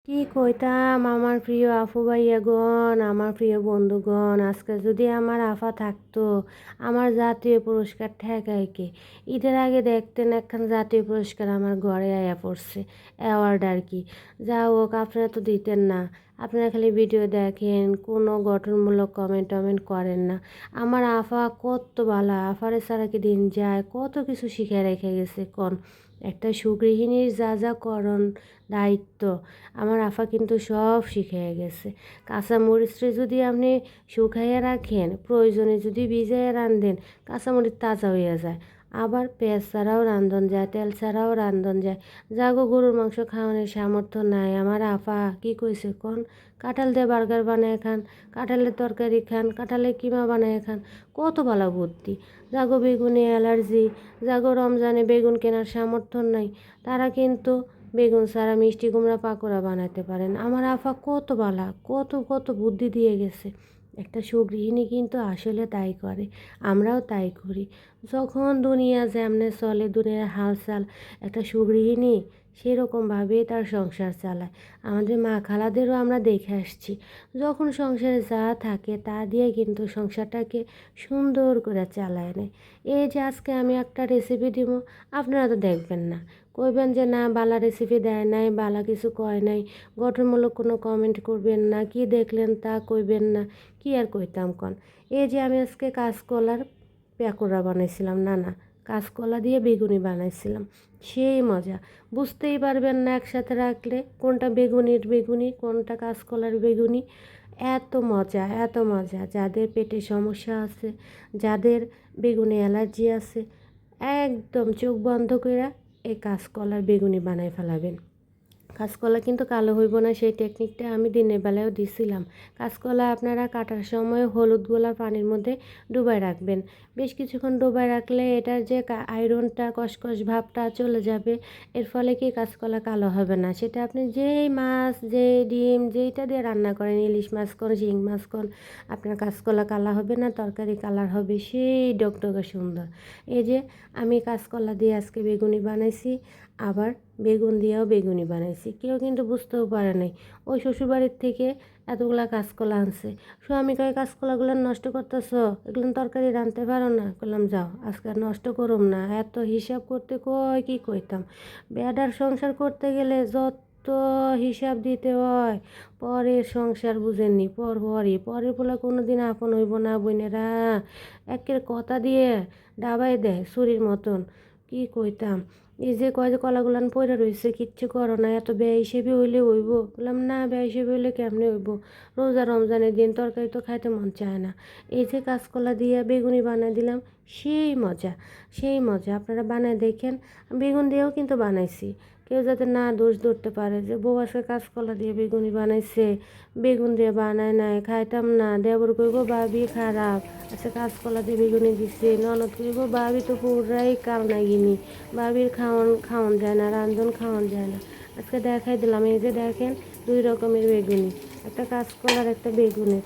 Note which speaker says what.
Speaker 1: কি কইতাম আমার প্রিয় আপু ভাইয়াগণ, আমার প্রিয় বন্ধুগণ, আজকে যদি আমার আফা থাকতো, আমার জাতীয় পুরস্কার ঠেকায় কে? ঈদের আগে দেখতেন একখান জাতীয় পুরস্কার আমার ঘরে আয়া পড়ছে, অ্যাওয়ার্ড আর কি। যা হোক, আপনারা তো দিতেন না। আপনারা খালি ভিডিও দেখেন, কোনো গঠনমূলক কমেন্ট টমেন্ট করেন না। আমার আফা কত ভালো, আফারে ছাড়া কি দিন যায়? কত কিছু শিখে রেখে গেছে কোন একটা সুগৃহিণীর যা যা করণ দায়িত্ব আমার আফা কিন্তু সব শিখিয়ে গেছে। কাঁচামরিচটা যদি আপনি শুকাইয়া রাখেন, প্রয়োজনে যদি ভিজাইয়া রান্ধেন, কাঁচামরিচ তাজা হইয়া যায়। আবার পেঁয়াজ ছাড়াও রান্ধন যায়, তেল ছাড়াও রান্ধন যায়। যাগো গরুর মাংস খাওয়ানোর সামর্থ্য নাই, আমার আফা কি কইছে কোন? কাঁঠাল দিয়ে বার্গার বানায় খান, কাঁঠালের তরকারি খান, কাঁঠালের কিমা বানায় খান। কত ভালো বুদ্ধি। যাগো বেগুনে অ্যালার্জি, যাগো রমজানে বেগুন কেনার সামর্থ্য নাই, তারা কিন্তু বেগুন ছাড়া মিষ্টি কুমড়া পাকোড়া বানাতে পারেন। আমার আফা কত বালা, কত কত বুদ্ধি দিয়ে গেছে। একটা সুগৃহিণী কিন্তু আসলে তাই করে, আমরাও তাই করি। যখন দুনিয়া যেমনে চলে, দুনিয়ার হালচাল, একটা সুগৃহিণী সেরকমভাবেই তার সংসার চালায়। আমাদের মা খালাদেরও আমরা দেখে আসছি, যখন সংসারে যা থাকে তা দিয়ে কিন্তু সংসারটাকে সুন্দর করে চালায় নেয়। এই যে আজকে আমি একটা রেসিপি দিব, আপনারা তো দেখবেন না, কইবেন যে না বালা রেসিপি দেয় নাই, বালা কিছু কয় নাই, গঠনমূলক কোনো কমেন্ট করবেন না, কি দেখলেন তা কইবেন না। কি আর কইতাম কন? এই যে আমি আজকে কাঁচকলার প্যাকোড়া বানাইছিলাম, না কাঁচকলা দিয়ে বেগুনি বানাইছিলাম। সেই মজা, বুঝতেই পারবেন না একসাথে রাখলে কোনটা বেগুনির বেগুনি, কোনটা কাঁচকলার বেগুনি। এত মজা, এত মজা। যাদের পেটে সমস্যা আছে, যাদের বেগুনে অ্যালার্জি আছে, একদম চোখ বন্ধ করে এই কাঁচকলার বেগুনি বানাই ফেলাবেন। কাঁচকলা কিন্তু কালো হইব না, সেই টেকনিকটা আমি দিনের বেলায়ও দিছিলাম। কাঁচকলা আপনারা কাটার সময় হলুদ গোলা পানির মধ্যে ডুবাই রাখবেন। বেশ কিছুক্ষণ ডুবাই রাখলে এটার যে আয়রনটা, কসকস ভাবটা চলে যাবে। এর ফলে কি কাঁচকলা কালো হবে না। সেটা আপনি যেই মাছ, যেই ডিম, যেইটা দিয়ে রান্না করেন, ইলিশ মাছ কোন, শিং মাছ কোন, আপনার কাঁচকলা কালা হবে না, তরকারি কালার হবে সেই ডকডকে সুন্দর। এই যে আমি কাঁচকলা দিয়ে আজকে বেগুনি বানাইছি, আবার বেগুন দিয়েও বেগুনি বানাইছি। কেউ কিন্তু বুঝতেও পারে নাই। ওই শ্বশুরবাড়ির থেকে এতগুলা কাঁচকলা আনছে। স্বামী কয় কাঁচকলাগুলো নষ্ট করতেছ, এগুলো তরকারি রাঁধতে পারো না? বললাম যাও আজকে আর নষ্ট করুম না। এত হিসাব করতে কয় কি কইতাম। বেডার সংসার করতে গেলে যত হিসাব দিতে হয়, পরের সংসার বুঝেননি, পরের পোলা কোনো দিন আপন হইব না বোনেরা। একের কথা দিয়ে ডাবাই দেয় ছুরির মতন। কি কইতাম। এই যে কয় যে কলাগুলান পইরা রয়েছে, কিচ্ছু করো না, এত ব্যয় হিসেবে হইলে হইব? বললাম না, ব্যয় হিসেবে হইলে কেমনে হইব? রোজা রমজানের দিন তরকারি তো খাইতে মন চায় না। এই যে কাঁচকলা দিয়ে বেগুনি বানাই দিলাম, সেই মজা, সেই মজা। আপনারা বানায় দেখেন। বেগুন দিয়েও কিন্তু বানাইছি, কেউ যাতে না দোষ ধরতে পারে যে বউ আজকে কাঁচকলা দিয়ে বেগুনি বানাইছে, বেগুন দিয়ে বানায় নাই, খাইতাম না। দেবর কইব ভাবি খারাপ, আচ্ছা কাঁচকলা দিয়ে বেগুনি দিচ্ছে। ননদ কইব ভাবি তো পুরাই কাল নাগিনি, ভাবির খাওয়ান খাওয়ান যায় না, রান্ধন খাওয়ান যায় না। আজকে দেখাই দিলাম, এই যে দেখেন, দুই রকমের বেগুনি, একটা কাঁচকলার একটা বেগুনের।